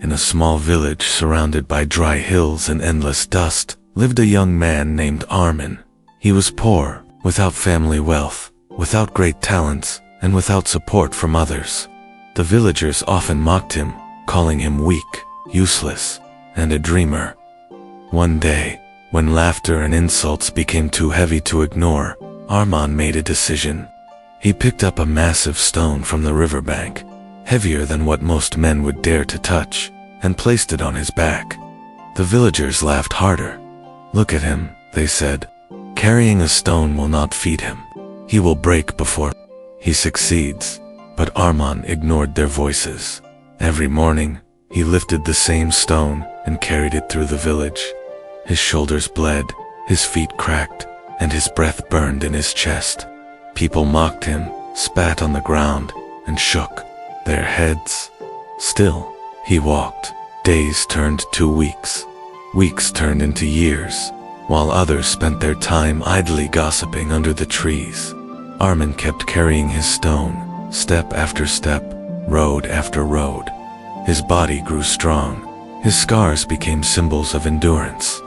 In a small village surrounded by dry hills and endless dust, lived a young man named Armin. He was poor, without family wealth, without great talents, and without support from others. The villagers often mocked him, calling him weak, useless, and a dreamer. One day, when laughter and insults became too heavy to ignore, Armin made a decision. He picked up a massive stone from the riverbank, heavier than what most men would dare to touch, and placed it on his back. The villagers laughed harder. "Look at him," they said. "Carrying a stone will not feed him. He will break before he succeeds." But Armin ignored their voices. Every morning, he lifted the same stone and carried it through the village. His shoulders bled, his feet cracked, and his breath burned in his chest. People mocked him, spat on the ground, and shook their heads. Still, he walked. Days turned to weeks. Weeks turned into years, while others spent their time idly gossiping under the trees. Armin kept carrying his stone, step after step, road after road. His body grew strong. His scars became symbols of endurance.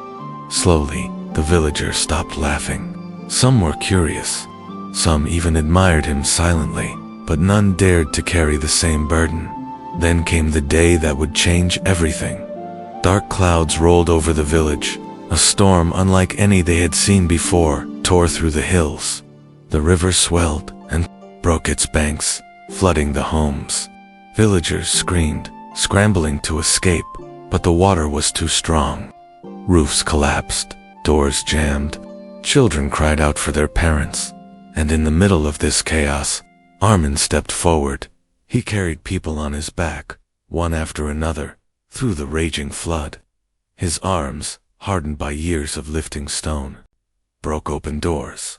Slowly, the villagers stopped laughing. Some were curious. Some even admired him silently, but none dared to carry the same burden. Then came the day that would change everything. Dark clouds rolled over the village. A storm unlike any they had seen before tore through the hills. The river swelled and broke its banks, flooding the homes. Villagers screamed, scrambling to escape, but the water was too strong. Roofs collapsed, doors jammed, children cried out for their parents. And in the middle of this chaos, Armin stepped forward. He carried people on his back, one after another, through the raging flood. His arms, hardened by years of lifting stone, broke open doors.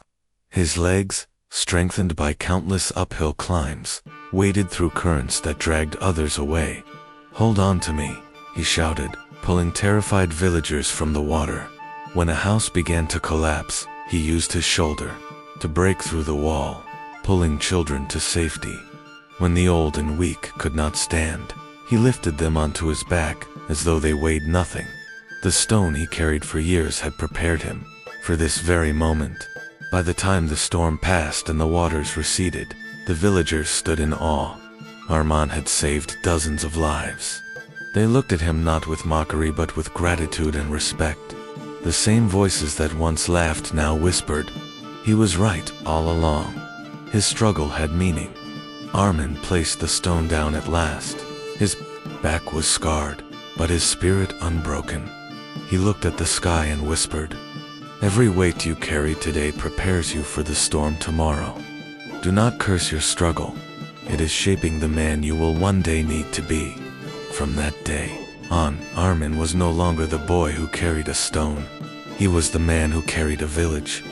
His legs, strengthened by countless uphill climbs, waded through currents that dragged others away. "Hold on to me," he shouted, pulling terrified villagers from the water. When a house began to collapse, he used his shoulder to break through the wall, pulling children to safety. When the old and weak could not stand, he lifted them onto his back as though they weighed nothing. The stone he carried for years had prepared him for this very moment. By the time the storm passed and the waters receded, the villagers stood in awe. Armin had saved dozens of lives. They looked at him not with mockery but with gratitude and respect. The same voices that once laughed now whispered, he was right all along. His struggle had meaning. Armin placed the stone down at last. His back was scarred, but his spirit unbroken. He looked at the sky and whispered, "Every weight you carry today prepares you for the storm tomorrow. Do not curse your struggle. It is shaping the man you will one day need to be." From that day on, Armin was no longer the boy who carried a stone. He was the man who carried a village.